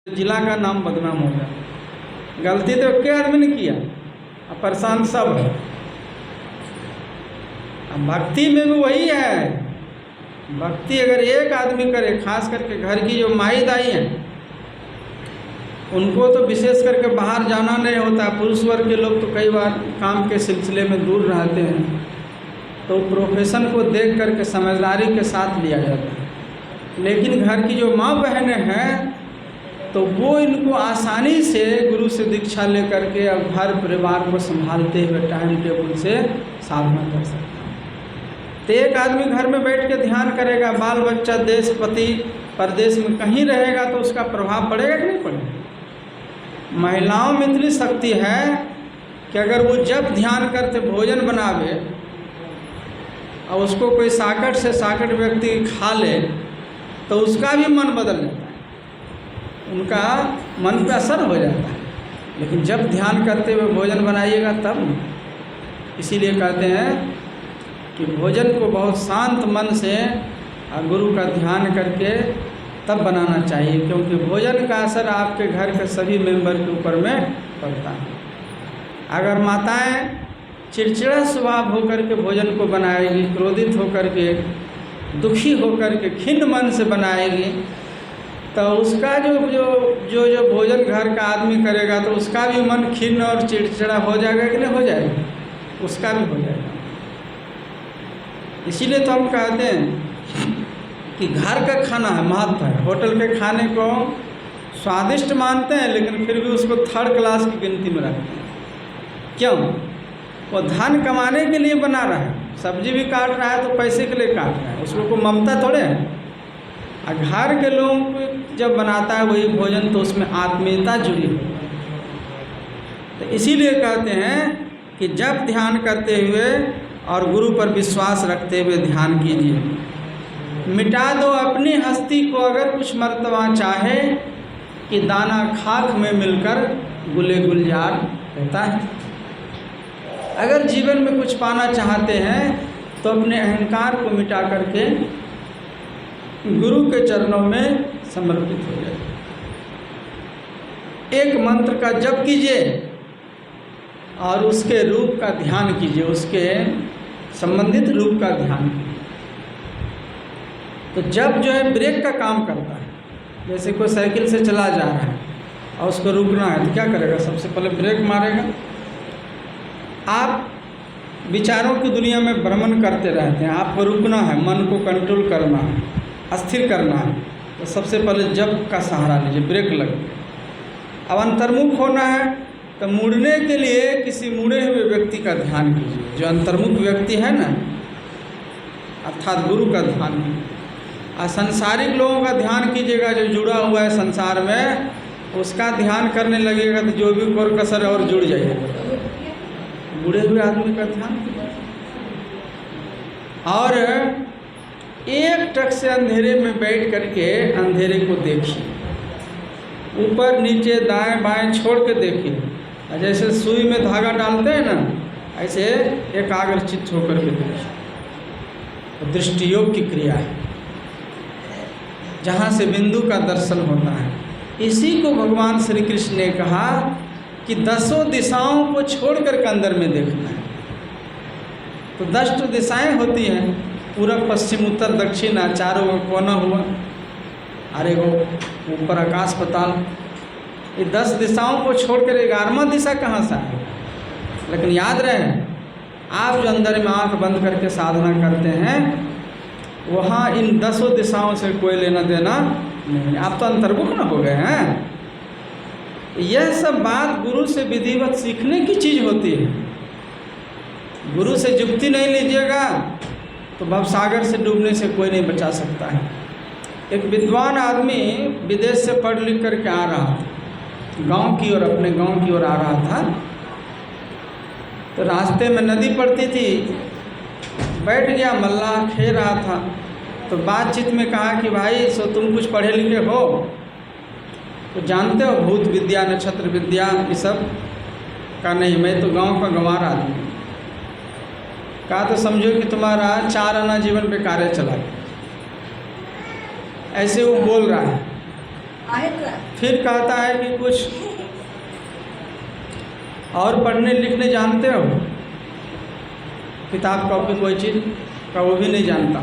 जिला का नाम बदनाम हो गया। गलती तो एक आदमी ने किया, अब परेशान सब है। अब भक्ति में भी वही है, भक्ति अगर एक आदमी करे, खास करके घर की जो माई दाई हैं उनको तो विशेष करके बाहर जाना नहीं होता। पुरुष वर्ग के लोग तो कई बार काम के सिलसिले में दूर रहते हैं, तो प्रोफेशन को देख करके समझदारी के साथ लिया जाता है। लेकिन घर की जो माँ बहनें हैं तो वो इनको आसानी से गुरु से दीक्षा लेकर के अब घर परिवार को संभालते हुए टाइम टेबल से साधना कर सकते हैं। तो एक आदमी घर में बैठ के ध्यान करेगा, बाल बच्चा देश पति परदेश में कहीं रहेगा तो उसका प्रभाव पड़ेगा कि नहीं पड़ेगा। महिलाओं में इतनी शक्ति है कि अगर वो जब ध्यान करते भोजन बनावे और उसको कोई साकट से साकट व्यक्ति खा ले तो उसका भी मन बदल जाता है, उनका मन पे असर हो जाता है। लेकिन जब ध्यान करते हुए भोजन बनाइएगा तब। इसीलिए कहते हैं कि भोजन को बहुत शांत मन से गुरु का ध्यान करके तब बनाना चाहिए, क्योंकि भोजन का असर आपके घर के सभी मेंबर के ऊपर में पड़ता है। अगर माताएं चिड़चिड़ा स्वभाव होकर के भोजन को बनाएगी, क्रोधित होकर के, दुखी होकर के, खिन्न मन से बनाएगी, तो उसका जो भोजन घर का आदमी करेगा तो उसका भी मन खिन्न और चिड़चिड़ा हो जाएगा कि नहीं हो जाएगा, उसका भी हो जाएगा। इसीलिए तो हम कहते हैं कि घर का खाना है महत्व है। होटल के खाने को स्वादिष्ट मानते हैं लेकिन फिर भी उसको थर्ड क्लास की गिनती में रखते हैं। क्यों? वो धन कमाने के लिए बना रहा है, सब्जी भी काट रहा है तो पैसे के लिए काट रहा है, उसको कोई ममता थोड़े है। और घर के लोगों को जब बनाता है वही भोजन तो उसमें आत्मीयता जुड़ी है। तो इसीलिए कहते हैं कि जब ध्यान करते हुए और गुरु पर विश्वास रखते हुए ध्यान कीजिए। मिटा दो अपनी हस्ती को अगर कुछ मर्तबा चाहे, कि दाना खाक में मिलकर गुले गुलजार रहता है। अगर जीवन में कुछ पाना चाहते हैं तो अपने अहंकार को मिटा करके गुरु के चरणों में समर्पित हो जाए। एक मंत्र का जप कीजिए और उसके रूप का ध्यान कीजिए, उसके संबंधित रूप का ध्यान कीजिए। तो जब जो है ब्रेक का काम करता है, जैसे कोई साइकिल से चला जा रहा है और उसको रुकना है तो क्या करेगा? सबसे पहले ब्रेक मारेगा। आप विचारों की दुनिया में भ्रमण करते रहते हैं, आपको रुकना है, मन को कंट्रोल करना है, अस्थिर करना है, तो सबसे पहले जप का सहारा लीजिए, ब्रेक लगे। अब अंतर्मुख होना है तो मुड़ने के लिए किसी मुड़े हुए व्यक्ति का ध्यान कीजिए। जो अंतर्मुख व्यक्ति है ना, अर्थात गुरु का ध्यान कीजिए। और संसारिक लोगों का ध्यान कीजिएगा, जो जुड़ा हुआ है संसार में, उसका ध्यान करने लगेगा तो जो भी कोर कसर और जुड़ जाएगा। बुढ़े हुए आदमी का ध्यान कीजिए और एक टक से अंधेरे में बैठ करके अंधेरे को देखिए, ऊपर नीचे दाएं बाएं छोड़ के देखिए। जैसे सुई में धागा डालते हैं ना, ऐसे एकाग्रचित्त होकर के देखिए। दृष्टि योग की क्रिया है, जहाँ से बिंदु का दर्शन होता है। इसी को भगवान श्री कृष्ण ने कहा कि 10 दिशाओं को छोड़कर के अंदर में देखना है। तो 10 दिशाएं होती हैं, पूरब पश्चिम उत्तर दक्षिण, चारों का कोना हुआ, अरे वो ऊपर आकाश पाताल। ये 10 दिशाओं को छोड़कर 11वां दिशा कहाँ से आए? लेकिन याद रहे, आप जो अंदर में आँख बंद करके साधना करते हैं वहाँ इन 10 दिशाओं से कोई लेना देना नहीं। आप तो अंतर्मुख न हो गए हैं। यह सब बात गुरु से विधिवत सीखने की चीज़ होती है। गुरु से जुक्ति नहीं लीजिएगा तो भवसागर से डूबने से कोई नहीं बचा सकता है। एक विद्वान आदमी विदेश से पढ़ लिख करके आ रहा था, गांव की ओर, अपने गांव की ओर आ रहा था। तो रास्ते में नदी पड़ती थी, बैठ गया, मल्लाह खेल रहा था। तो बातचीत में कहा कि भाई सो तुम कुछ पढ़े लिखे हो तो जानते हो भूत विद्या, नक्षत्र विद्या, ये सब? कहा नहीं, मैं तो गांव का गंवार आदमी। कहा तो समझो कि तुम्हारा 4 आना जीवन बेकार चला गया। ऐसे वो बोल रहा है। फिर कहता है कि कुछ और पढ़ने लिखने जानते हो? किताब कॉपी कोई चीज़ का वो भी नहीं जानता,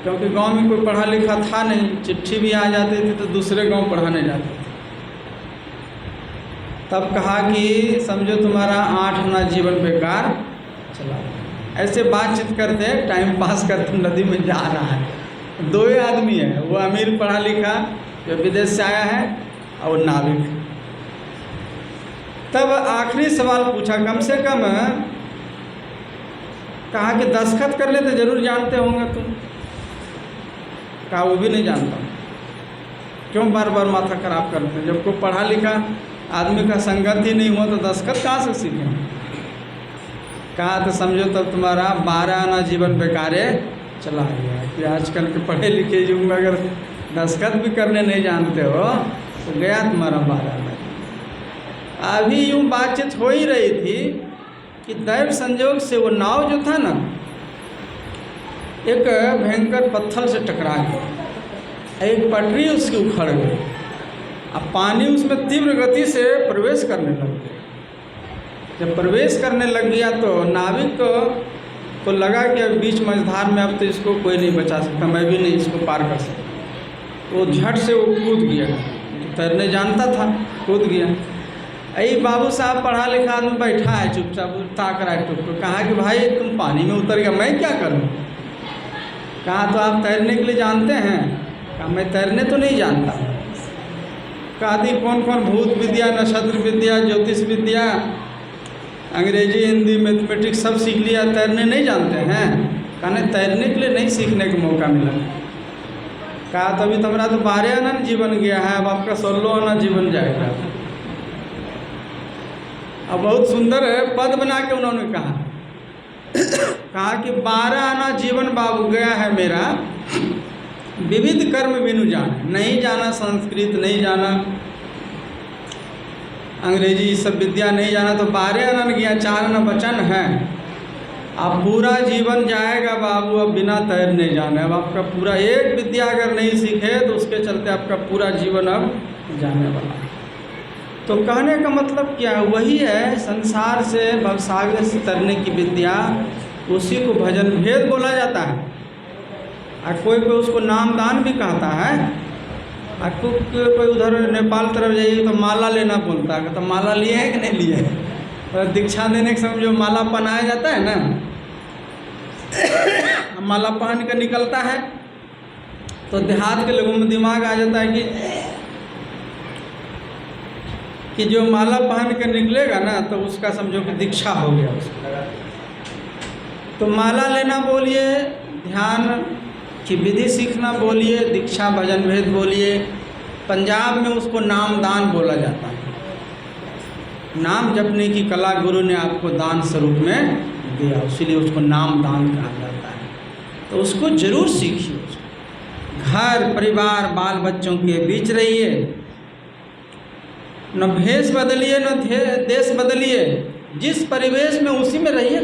क्योंकि गांव में कोई पढ़ा लिखा था नहीं। चिट्ठी भी आ जाती थी तो दूसरे गांव पढ़ाने जाते थे। तब कहा कि समझो तुम्हारा 8 आना जीवन बेकार चला। ऐसे बातचीत करते टाइम पास करते नदी में जा रहा है। 2 ही आदमी है, वो अमीर पढ़ा लिखा जो विदेश से आया है और नाविक। तब आखिरी सवाल पूछा, कम से कम कहा कि दस्तखत कर लेते जरूर जानते होंगे तुम। कहा वो भी नहीं जानता। क्यों बार बार माथा खराब करते? जब कोई पढ़ा लिखा आदमी का संगत ही नहीं हुआ तो दस्तखत कहाँ से सीखें? कहा तो समझो तब तुम्हारा 12 आना जीवन बेकारे चला गया। कि आजकल के पढ़े लिखे युग में अगर दस्तखत भी करने नहीं जानते हो तो गया तुम्हारा 12 आना। अभी यूँ बातचीत हो ही रही थी कि दैव संजोग से वो नाव जो था ना, एक भयंकर पत्थर से टकरा गया। एक पटरी उसकी उखड़ गई। अब पानी उसमें तीव्र गति से प्रवेश करने लग गया। जब प्रवेश करने लग गया तो नाविक को लगा कि अब बीच मझधार में अब तो इसको कोई नहीं बचा सकता, मैं भी नहीं इसको पार कर सकता। वो झट से वो कूद गया। तो तैरने जानता था, कूद गया। यही बाबू साहब पढ़ा लिखा आदमी बैठा है चुपचाप, ताक रहा है टुक टुक। कहा कि भाई तुम पानी में उतर गया, मैं क्या करूं? कहा तो आप तैरने के लिए जानते हैं? कहा मैं तैरने तो नहीं जानता। कहा दी कौन कौन भूत विद्या, नक्षत्र विद्या, ज्योतिष विद्या, अंग्रेजी, हिंदी, मैथमेटिक्स सब सीख लिया, तैरने नहीं जानते हैं? कहा नहीं, तैरने के लिए नहीं सीखने का मौका मिला। कहा तो अभी तुम्हारा तो 12 आना जीवन गया है, अब आपका 16 आना जीवन जाएगा। अब बहुत सुंदर पद बना के उन्होंने कहा कि 12 आना जीवन बाबू गया है मेरा, विविध कर्म बिनु जाना। नहीं जाना संस्कृत, नहीं जाना अंग्रेजी, सब विद्या नहीं जाना, तो 12 आना गया, 4 आना वचन है। अब पूरा जीवन जाएगा बाबू, अब बिना तैरने जाना। अब आपका पूरा एक विद्या अगर नहीं सीखे तो उसके चलते आपका पूरा जीवन अब जाने वाला है। तो कहने का मतलब क्या? वही है संसार से भवसागर से तरने की विद्या, उसी को भजन भेद बोला जाता है। और कोई कोई उसको नामदान भी कहता है। और कोई उधर नेपाल तरफ जाइए तो माला लेना बोलता है। तो माला लिए है कि नहीं लिए है? तो दीक्षा देने के समय जो माला पहनाया जाता है ना, माला पहन कर निकलता है तो देहात के लोगों में दिमाग आ जाता है कि जो माला पहन के निकलेगा ना तो उसका समझो कि दीक्षा हो गया उसका। तो माला लेना बोलिए, ध्यान की विधि सीखना बोलिए, दीक्षा भजन भेद बोलिए। पंजाब में उसको नामदान बोला जाता है। नाम जपने की कला गुरु ने आपको दान स्वरूप में दिया, इसलिए उसको नामदान कहा जाता है। तो उसको जरूर सीखिए। घर परिवार बाल बच्चों के बीच रहिए, न भेष बदलिए न देश बदलिए, जिस परिवेश में उसी में रहिए।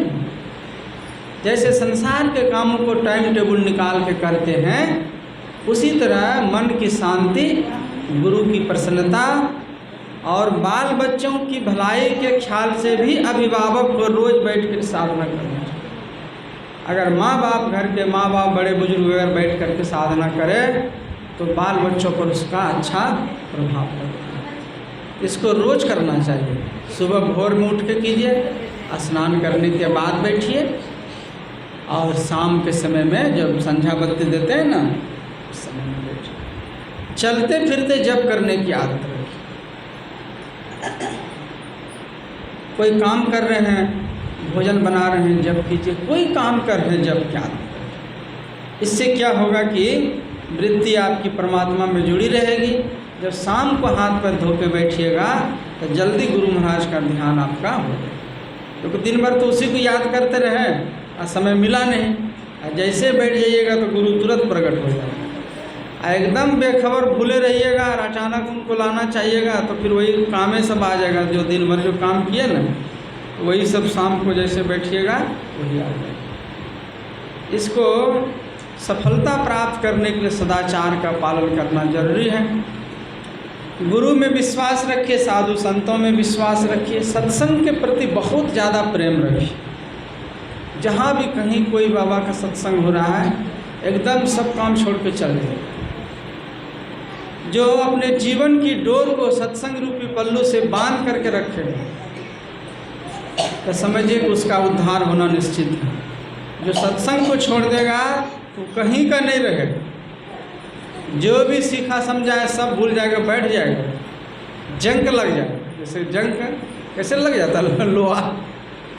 जैसे संसार के कामों को टाइम टेबल निकाल के करते हैं, उसी तरह मन की शांति, गुरु की प्रसन्नता और बाल बच्चों की भलाई के ख्याल से भी अभिभावक को रोज बैठ कर साधना करना चाहिए। अगर माँ बाप, घर के माँ बाप, बड़े बुजुर्ग अगर बैठ कर के साधना करें तो बाल बच्चों पर उसका अच्छा प्रभाव पड़ता है। इसको रोज करना चाहिए। सुबह भोर में उठ के कीजिए, स्नान करने के बाद बैठिए, और शाम के समय में जब संध्या बत्ती देते हैं ना, उस समय में बैठिए। चलते फिरते जप करने की आदत रखिए। कोई काम कर रहे हैं, भोजन बना रहे हैं, जप कीजिए। कोई काम कर रहे हैं, जप की आदत रखिए। इससे क्या होगा कि वृत्ति आपकी परमात्मा में जुड़ी रहेगी। जब शाम को हाथ पर धो के बैठिएगा तो जल्दी गुरु महाराज का ध्यान आपका हो जाएगा। क्योंकि दिन भर तो उसी को याद करते रहे और समय मिला नहीं, और जैसे बैठ जाइएगा तो गुरु तुरंत प्रकट हो जाएगा। एकदम बेखबर भूले रहिएगा और अचानक उनको लाना चाहिएगा तो फिर वही कामें सब आ जाएगा। जो दिन भर जो काम किए ना, वही सब शाम को जैसे बैठिएगा वही आ जाएगा। इसको सफलता प्राप्त करने के लिए सदाचार का पालन करना जरूरी है। गुरु में विश्वास रखिए, साधु संतों में विश्वास रखिए, सत्संग के प्रति बहुत ज़्यादा प्रेम रखिए। जहाँ भी कहीं कोई बाबा का सत्संग हो रहा है, एकदम सब काम छोड़ के चल जाए। जो अपने जीवन की डोर को सत्संग रूपी पल्लू से बांध करके रखे, तो समझिए कि उसका उद्धार होना निश्चित है। जो सत्संग को छोड़ देगा तो कहीं का नहीं रहेगा। जो भी सीखा समझा है सब भूल जाएगा, बैठ जाएगा, जंग लग जाए। जैसे जंग कैसे लग जाता है, लोहा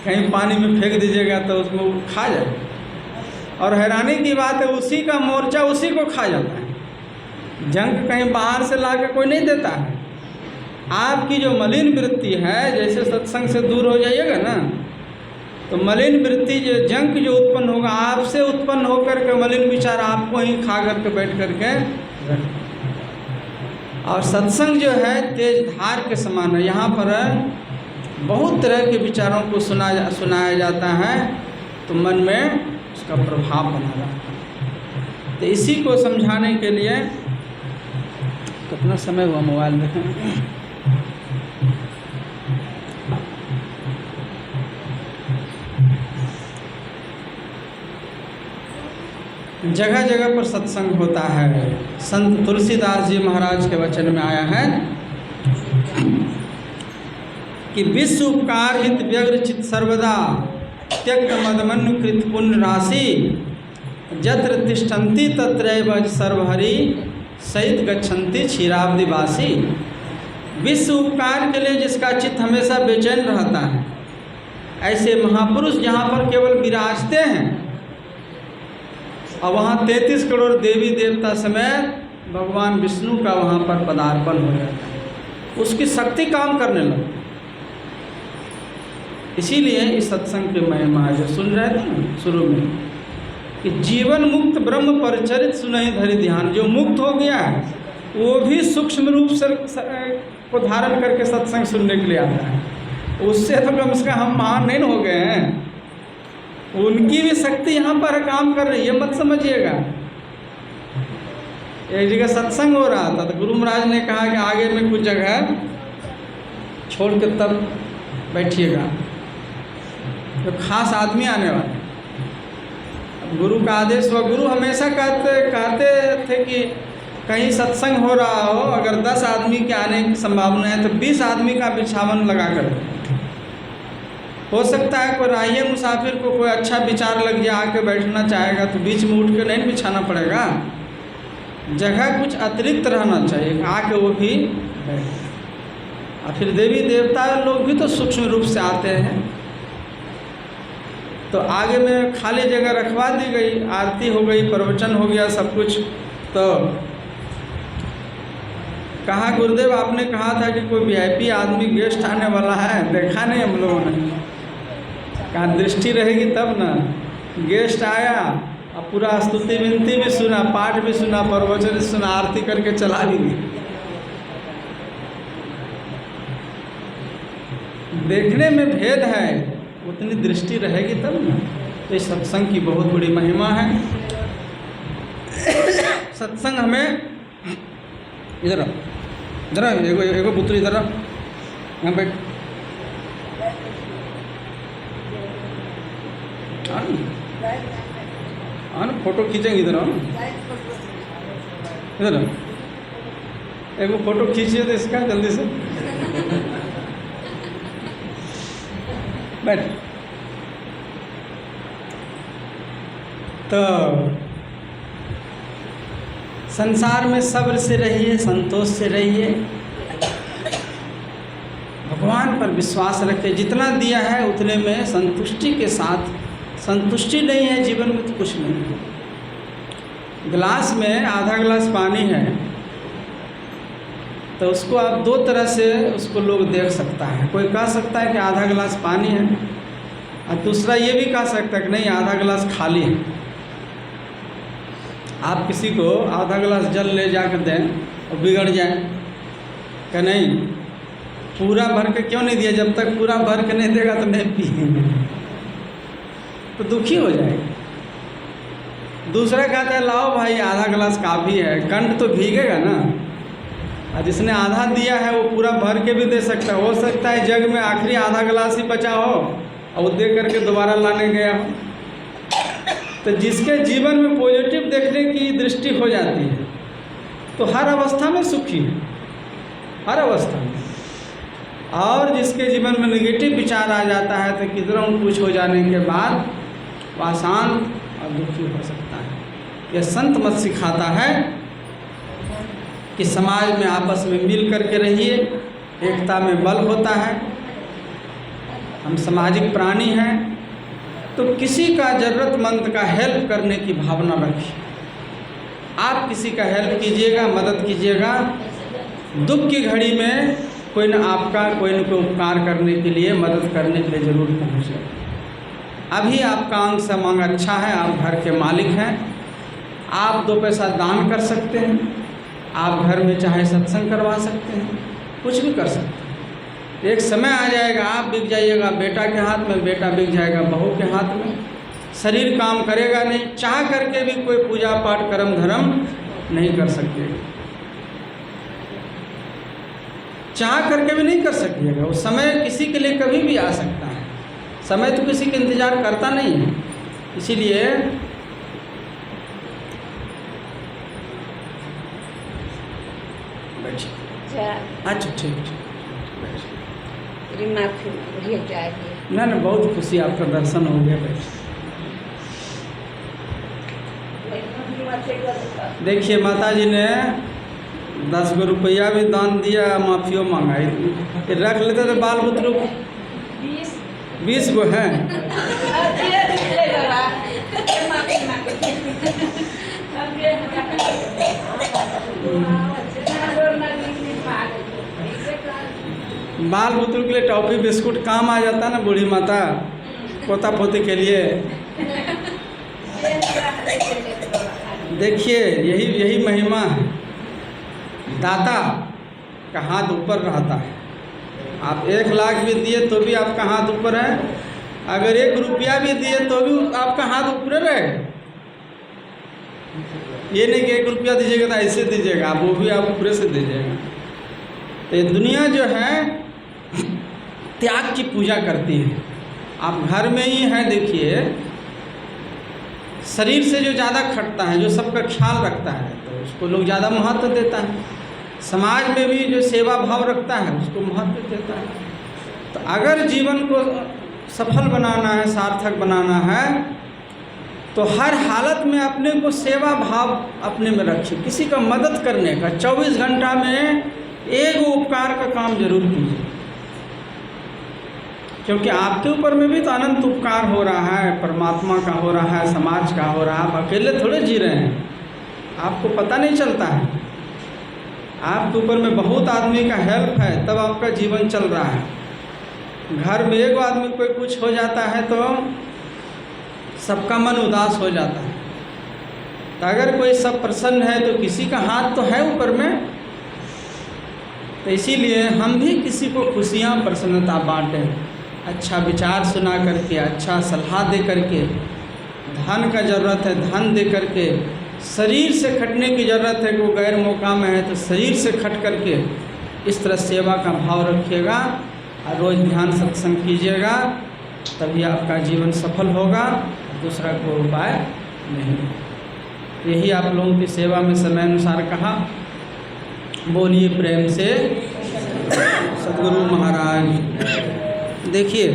कहीं पानी में फेंक दीजिएगा तो उसको खा जाए। और हैरानी की बात है, उसी का मोर्चा उसी को खा जाता है। जंग कहीं बाहर से ला के कोई नहीं देता है। आपकी जो मलिन वृत्ति है, जैसे सत्संग से दूर हो जाइएगा ना, तो मलिन वृत्ति जो जंग जो उत्पन्न होगा, आपसे उत्पन्न होकर के मलिन विचार आपको ही खा करके बैठ करके। और सत्संग जो है तेज धार के समान है। यहाँ पर बहुत तरह के विचारों को सुनाया जाता है, तो मन में उसका प्रभाव बना रहता है। तो इसी को समझाने के लिए कितना समय हुआ मोबाइल देखें। जगह जगह पर सत्संग होता है। संत तुलसीदास जी महाराज के वचन में आया है कि विश्व उपकार हित व्यग्र चित सर्वदा त्यक्त मदमनु कृत पुण्य राशि जत्र तिष्ठन्ति तत्रैव सर्वहरि सहित गच्छन्ति क्षीराब्दिवासी। विश्व उपकार के लिए जिसका चित्त हमेशा बेचैन रहता है, ऐसे महापुरुष जहाँ पर केवल विराजते हैं और वहाँ 33 करोड़ देवी देवता समेत भगवान विष्णु का वहाँ पर पदार्पण हो जाता है, उसकी शक्ति काम करने लगती है। इसीलिए इस सत्संग के महिमा जो सुन रहे थे ना शुरू में, कि जीवन मुक्त ब्रह्म परिचरित सुनहि धरि ध्यान। जो मुक्त हो गया है वो भी सूक्ष्म रूप से को धारण करके सत्संग सुनने के लिए आता है। उससे तो कम से कम हम महान नहीं हो गए हैं। उनकी भी शक्ति यहाँ पर काम कर रही है, मत समझिएगा। एक जगह सत्संग हो रहा था तो गुरु महाराज ने कहा कि आगे में कुछ जगह छोड़ के तब बैठिएगा, तो खास आदमी आने वाले। गुरु का आदेश हुआ। गुरु हमेशा कहते थे कि कहीं सत्संग हो रहा हो, अगर 10 आदमी के आने की संभावना है तो 20 आदमी का बिछावन लगा कर। हो सकता है कोई राहिए मुसाफिर को कोई अच्छा विचार लग जाए, आके बैठना चाहेगा तो बीच में उठ के नहीं बिछाना पड़ेगा। जगह कुछ अतिरिक्त रहना चाहिए, आके वो भी बैठ। और फिर देवी देवता लोग भी तो सूक्ष्म रूप से आते हैं, तो आगे में खाली जगह रखवा दी गई, आरती हो गई, प्रवचन हो गया, सब कुछ। तो कहा गुरुदेव आपने कहा था कि कोई वीआईपी आदमी गेस्ट आने वाला है, देखा नहीं हम लोगों ने। कहा दृष्टि रहेगी तब ना। गेस्ट आया और पूरा स्तुति विनती भी सुना, पाठ भी सुना, प्रवचन भी सुना, आरती करके चला भी गई। देखने में भेद है, उतनी दृष्टि रहेगी तब ना। तो इस सत्संग की बहुत बड़ी महिमा है। सत्संग हमें इधर एगो पुत्र इधर यहाँ बैठ। हाँ ना, फोटो खींचेंगे इधर। इधर एगो फोटो खींचिए तो इसका जल्दी से बैठ। तो संसार में सब्र से रहिए, संतोष से रहिए, भगवान पर विश्वास रखिए। जितना दिया है उतने में संतुष्टि के साथ, संतुष्टि नहीं है जीवन में तो कुछ नहीं है। गिलास में आधा गिलास पानी है तो उसको आप 2 तरह से उसको लोग देख सकता है। कोई कह सकता है कि आधा गिलास पानी है, और दूसरा ये भी कह सकता है कि नहीं आधा गिलास खाली है। आप किसी को आधा गिलास जल ले जाकर दें और बिगड़ जाए, कि नहीं पूरा भर के क्यों नहीं दिया, जब तक पूरा भर के नहीं देगा तो नहीं पिएंगे, तो दुखी हो जाएगा। दूसरा कहता है लाओ भाई आधा गिलास काफ़ी है, कंठ तो भीगेगा ना। और जिसने आधा दिया है वो पूरा भर के भी दे सकता है। हो सकता है जग में आखिरी आधा गिलास ही बचा हो और वो दे करके दोबारा लाने गया हो। तो जिसके जीवन में पॉजिटिव देखने की दृष्टि हो जाती है तो हर अवस्था में सुखी है, हर अवस्था में। और जिसके जीवन में नेगेटिव विचार आ जाता है तो किधरों कुछ हो जाने के बाद वह शांत और दुखी हो सकता है। यह संत मत सिखाता है कि समाज में आपस में मिल करके रहिए, एकता में बल होता है। हम सामाजिक प्राणी हैं तो किसी का ज़रूरतमंद का हेल्प करने की भावना रखिए। आप किसी का हेल्प कीजिएगा, मदद कीजिएगा। दुख की घड़ी में कोई न आपका कोई न कोई उपकार करने के लिए, मदद करने के लिए ज़रूर पहुँचे। अभी आपका अंग समांग अच्छा है, आप घर के मालिक हैं, आप 2 पैसा दान कर सकते हैं, आप घर में चाहे सत्संग करवा सकते हैं, कुछ भी कर सकते हैं। एक समय आ जाएगा आप बिक जाइएगा बेटा के हाथ में, बेटा बिक जाएगा बहू के हाथ में। शरीर काम करेगा नहीं, चाह करके भी कोई पूजा पाठ कर्म धर्म नहीं कर सकते, चाह करके भी नहीं कर सकिएगा। वो समय किसी के लिए कभी भी आ सकता है, समय तो किसी का इंतज़ार करता नहीं है। इसीलिए अच्छा ठीक ना ना, बहुत खुशी आपका दर्शन हो गया। देखिए माता जी ने 10 गो रुपया भी दान दिया, माफियो मंगाई। रख लेते तो बाल बुतरू 20 गो हैं। बाल बुतरू के लिए टॉफी बिस्कुट काम आ जाता ना, बूढ़ी माता पोता पोती के लिए। देखिए यही महिमा है, दाता का हाथ ऊपर रहता है। आप 1 लाख भी दिए तो भी आपका हाथ ऊपर है, अगर 1 रुपया भी दिए तो भी आपका हाथ ऊपर रहेगा। ये नहीं कि 1 रुपया दीजिएगा तो ऐसे दीजिएगा, आप वो भी आप ऊपर से दीजिएगा। तो ये दुनिया जो है त्याग की पूजा करती है। आप घर में ही हैं, देखिए शरीर से जो ज़्यादा खटता है, जो सबका ख्याल रखता है, तो उसको लोग ज़्यादा महत्व देता है। समाज में भी जो सेवा भाव रखता है उसको महत्व देता है। तो अगर जीवन को सफल बनाना है, सार्थक बनाना है, तो हर हालत में अपने को सेवा भाव अपने में रखिए। किसी का मदद करने का 24 घंटा में 1 उपकार का काम जरूर कीजिए, क्योंकि आपके ऊपर में भी तो अनंत उपकार हो रहा है, परमात्मा का हो रहा है, समाज का हो रहा है। आप अकेले थोड़े जी रहे हैं, आपको पता नहीं चलता है। आपके ऊपर में बहुत आदमी का हेल्प है, तब आपका जीवन चल रहा है। घर में 1 आदमी कोई कुछ हो जाता है तो सबका मन उदास हो जाता है। तो अगर कोई सब प्रसन्न है तो किसी का हाथ तो है ऊपर में। तो इसीलिए हम भी किसी को खुशियाँ प्रसन्नता बांटें, अच्छा विचार सुना करके, अच्छा सलाह दे करके। धन का ज़रूरत है, धन दे करके। शरीर से खटने की ज़रूरत है, वो गैर मौका में है तो शरीर से खट करके इस तरह सेवा का भाव रखिएगा और रोज़ ध्यान सत्संग कीजिएगा, तभी आपका जीवन सफल होगा, दूसरा कोई उपाय नहीं। यही आप लोगों की सेवा में समय अनुसार कहा। बोलिए प्रेम से सद्गुरु महाराज। देखिए